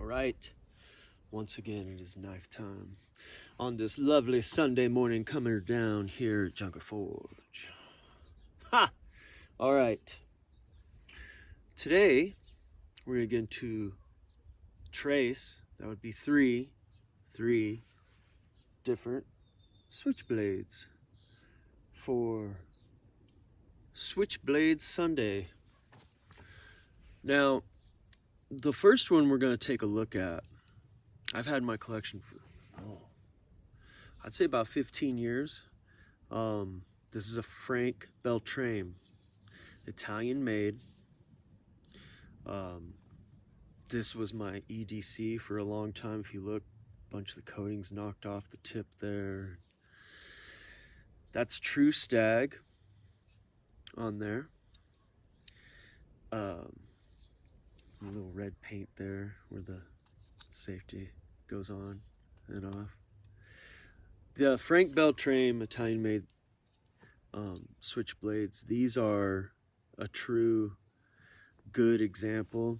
right. Once again, it is knife time on this lovely Sunday morning coming down here at Junker Forge. Ha! All right. Today, we're going to get into trace. That would be three different switchblades for Switchblade Sunday. Now, the first one we're going to take a look at, I've had my collection for, I'd say about 15 years. This is a Frank Beltrame, Italian made. This was my EDC for a long time. If you look, a bunch of the coatings knocked off the tip there. That's True Stag on there. A little red paint there where the safety goes on and off. The Frank Beltrame Italian made switchblades, these are a true good example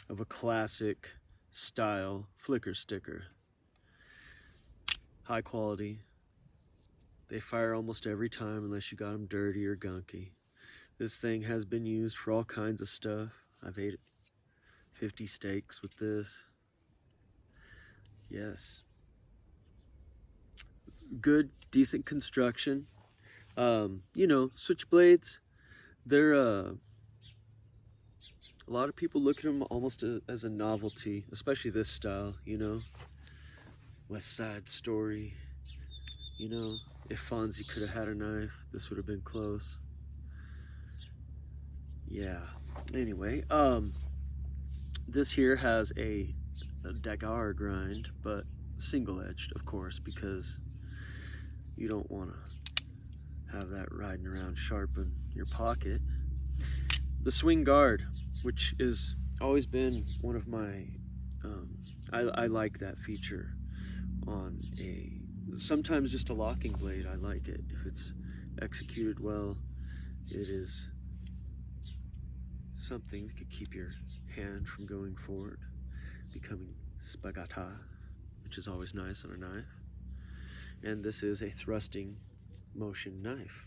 of a classic style flicker sticker. High quality. They fire almost every time unless you got them dirty or gunky. This thing has been used for all kinds of stuff. I've ate 50 steaks with this. Yes. Good, decent construction. You know, switchblades, they're, a lot of people look at them almost as a novelty, especially this style, you know. West Side Story, you know, if Fonzie could have had a knife, this would have been close. Yeah, anyway, this here has a Dagger grind, but single-edged, of course, because you don't want to have that riding around sharp in your pocket. The swing guard, which is always been one of my, I like that feature on sometimes just a locking blade. I like it. If it's executed well, it is something that could keep your hand from going forward, becoming spagata, which is always nice on a knife. And this is a thrusting motion knife,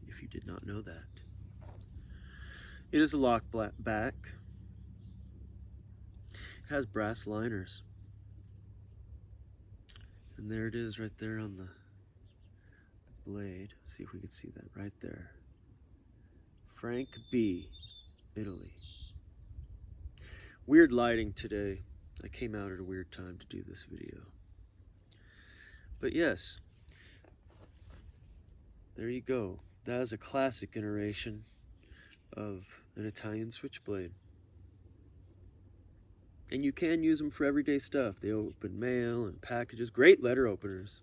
if you did not know that. It is a lock back. It has brass liners. And there it is right there on the blade. See if we can see that right there. Frank B, Italy. Weird lighting today. I came out at a weird time to do this video. But yes, there you go. That is a classic iteration of an Italian switchblade. And you can use them for everyday stuff. They open mail and packages. Great letter openers.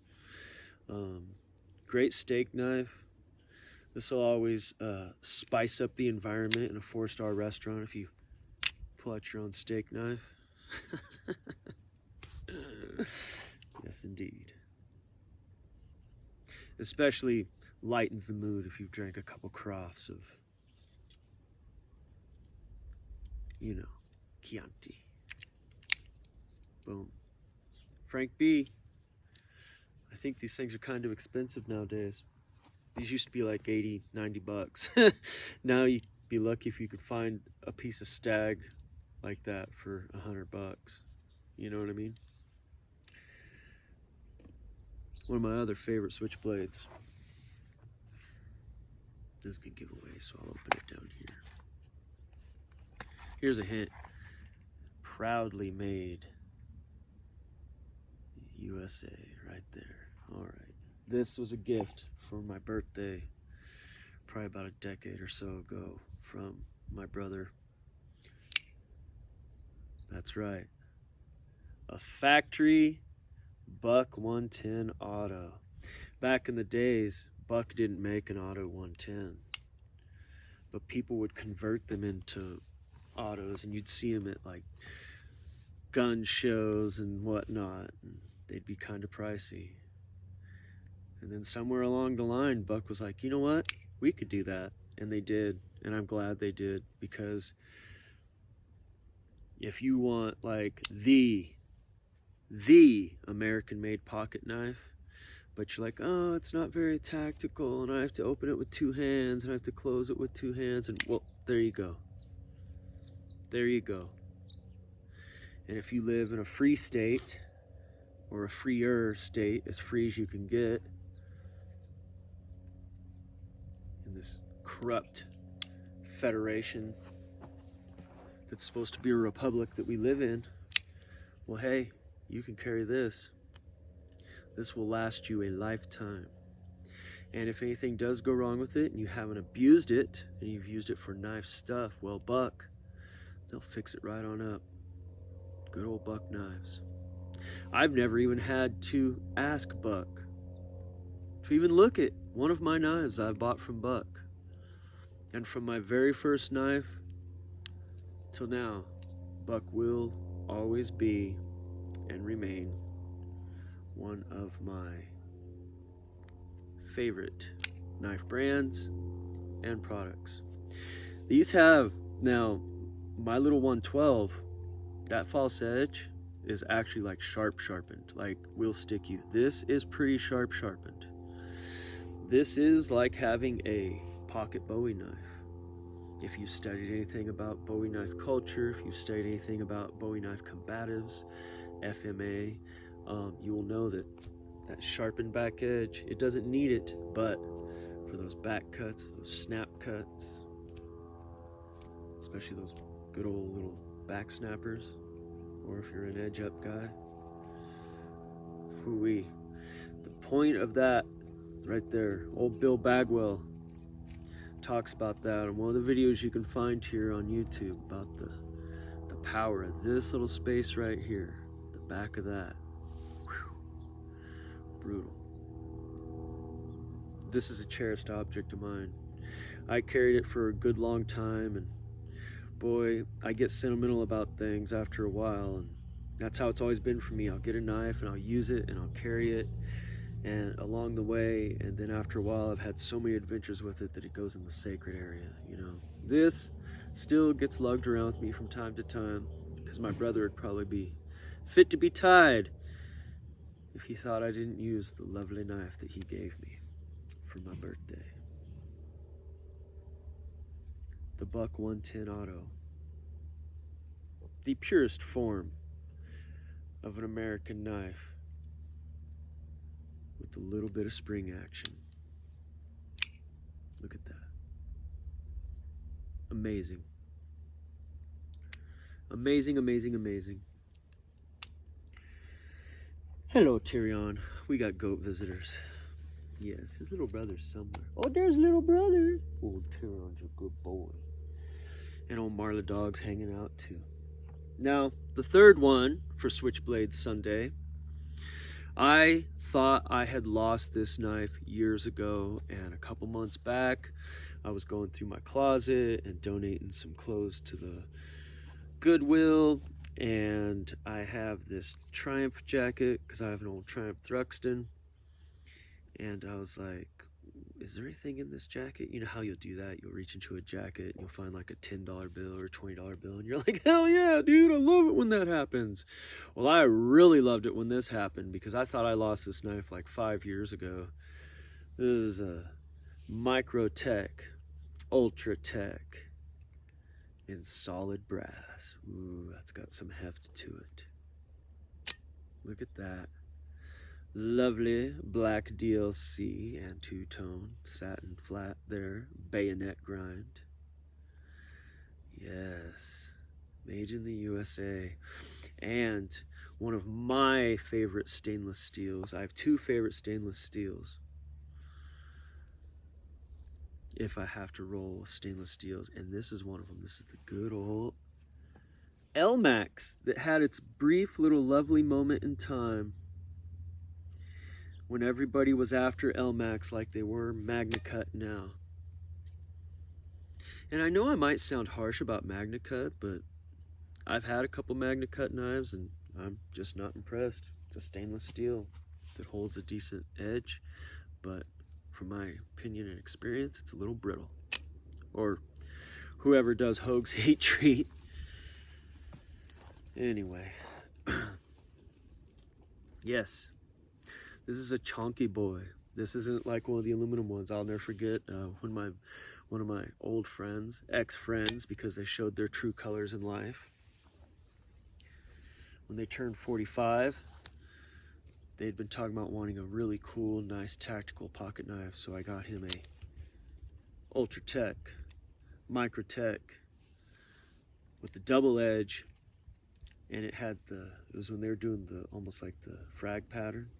Great steak knife. This will always spice up the environment in a 4-star restaurant if you pull out your own steak knife. Yes, indeed. Especially lightens the mood if you've drank a couple crafts of, you know, Chianti. Boom. Frank B. I think these things are kind of expensive nowadays. These used to be like 80, 90 bucks. Now you'd be lucky if you could find a piece of stag like that for 100 bucks. You know what I mean? One of my other favorite switchblades. This is a good giveaway, so I'll open it down here. Here's a hint. Proudly made. USA, right there. All right. This was a gift for my birthday, probably about a decade or so ago, from my brother. That's right. A factory Buck 110 auto. Back in the days, Buck didn't make an auto 110, but people would convert them into autos, and you'd see them at like gun shows and whatnot, and they'd be kind of pricey. And then somewhere along the line, Buck was like, you know what, we could do that. And they did, and I'm glad they did, because if you want like the American-made pocket knife, but you're like, oh, it's not very tactical, and I have to open it with 2 hands, and I have to close it with 2 hands, and well, there you go. There you go. And if you live in a free state, or a freer state, as free as you can get, in this corrupt federation that's supposed to be a republic that we live in, well, hey, you can carry this. This will last you a lifetime. And if anything does go wrong with it and you haven't abused it and you've used it for knife stuff, well, Buck, they'll fix it right on up. Good old Buck Knives. I've never even had to ask Buck to even look at one of my knives I've bought from Buck. And from my very first knife till now, Buck will always be and remain one of my favorite knife brands and products. These have, now, my little 112, that false edge is actually like sharpened, like will stick you. This is pretty sharpened. This is like having a pocket Bowie knife. If you studied anything about Bowie knife culture, if you studied anything about Bowie knife combatives, FMA, you will know that sharpened back edge, it doesn't need it, but for those back cuts, those snap cuts, especially those good old little back snappers, or if you're an edge up guy, hoo-wee. The point of that right there, old Bill Bagwell talks about that in one of the videos you can find here on YouTube about the power of this little space right here, the back of that. Whew. Brutal. This is a cherished object of mine. I carried it for a good long time, and boy, I get sentimental about things after a while, and that's how it's always been for me. I'll get a knife and I'll use it and I'll carry it, and along the way, and then after a while, I've had so many adventures with it that it goes in the sacred area, you know. This still gets lugged around with me from time to time, because my brother would probably be fit to be tied if he thought I didn't use the lovely knife that he gave me for my birthday. The Buck 110 Auto. The purest form of an American knife with a little bit of spring action. Look at that. Amazing. Amazing, amazing, amazing. Hello, Tyrion. We got goat visitors. Yes, his little brother's somewhere. Oh, there's little brother. Old Tyrion's a good boy. And old Marla Dog's hanging out too. Now, the third one for Switchblade Sunday, I thought I had lost this knife years ago, and a couple months back, I was going through my closet and donating some clothes to the Goodwill, and I have this Triumph jacket, because I have an old Triumph Thruxton, and I was like, is there anything in this jacket? You know how you'll do that? You'll reach into a jacket and you'll find like a $10 bill or a $20 bill, and you're like, hell yeah, dude, I love it when that happens. Well, I really loved it when this happened, because I thought I lost this knife like 5 years ago. This is a Microtech Ultratech in solid brass. Ooh, that's got some heft to it. Look at that. Lovely black DLC and two-tone satin flat there, bayonet grind. Yes, made in the USA. And one of my favorite stainless steels. I have two favorite stainless steels. If I have to roll stainless steels, and this is one of them. This is the good old Elmax that had its brief little lovely moment in time when everybody was after Elmax like they were MagnaCut now. And I know I might sound harsh about MagnaCut, but I've had a couple MagnaCut knives and I'm just not impressed. It's a stainless steel that holds a decent edge, but from my opinion and experience, it's a little brittle. Or whoever does Hoag's Heat Treat. Anyway, yes, this is a chunky boy. This isn't like one of the aluminum ones. I'll never forget when one of my old friends, ex-friends, because they showed their true colors in life, when they turned 45, they'd been talking about wanting a really cool, nice tactical pocket knife. So I got him a Ultratech, Microtech with the double edge, and it was when they were doing almost like the frag pattern,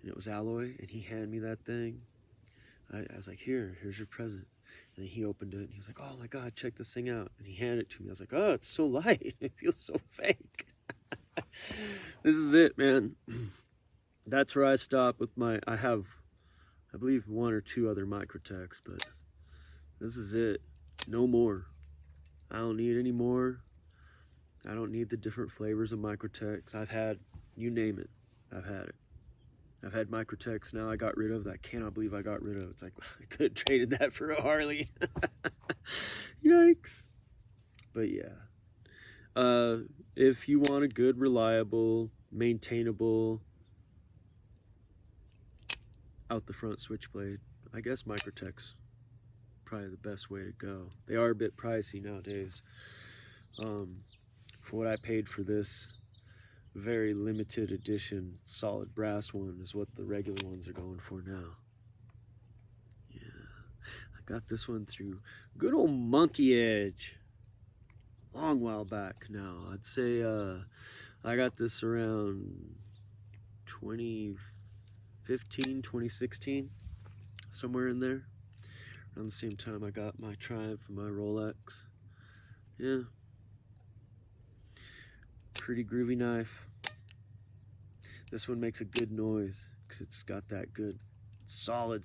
and it was alloy, and he handed me that thing. I was like, here's your present. And then he opened it, and he was like, oh my God, check this thing out. And he handed it to me. I was like, oh, it's so light. It feels so fake. This is it, man. That's where I stop with I have, I believe, 1 or 2 other Microtechs, but this is it. No more. I don't need any more. I don't need the different flavors of Microtechs. I've had, you name it, I've had it. I've had Microtechs now I got rid of that I cannot believe I got rid of. It's like, I could have traded that for a Harley. Yikes. But yeah. If you want a good, reliable, maintainable, out the front switchblade, I guess Microtech's probably the best way to go. They are a bit pricey nowadays. For what I paid for this very limited edition solid brass one is what the regular ones are going for now. Yeah, I got this one through good old Monkey Edge long while back now. I'd say I got this around 2015, 2016, somewhere in there. Around the same time I got my Triumph and my Rolex. Yeah. Pretty groovy knife. This one makes a good noise because it's got that good solid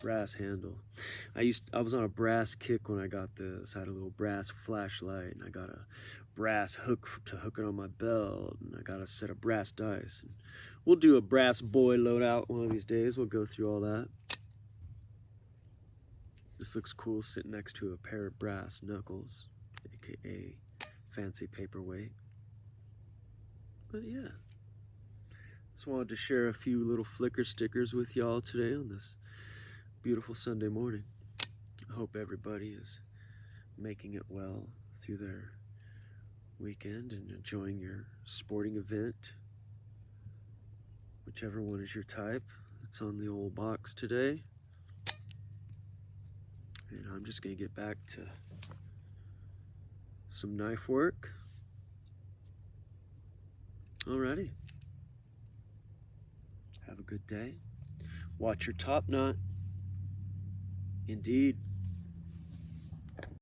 brass handle. I was on a brass kick when I got this. I had a little brass flashlight, and I got a brass hook to hook it on my belt, and I got a set of brass dice. And we'll do a brass boy loadout one of these days. We'll go through all that. This looks cool sitting next to a pair of brass knuckles, aka fancy paperweight. But yeah, just wanted to share a few little Flickr stickers with y'all today on this beautiful Sunday morning. I hope everybody is making it well through their weekend and enjoying your sporting event, whichever one is your type. It's on the old box today. And I'm just going to get back to some knife work. Alrighty. Have a good day. Watch your top knot. Indeed.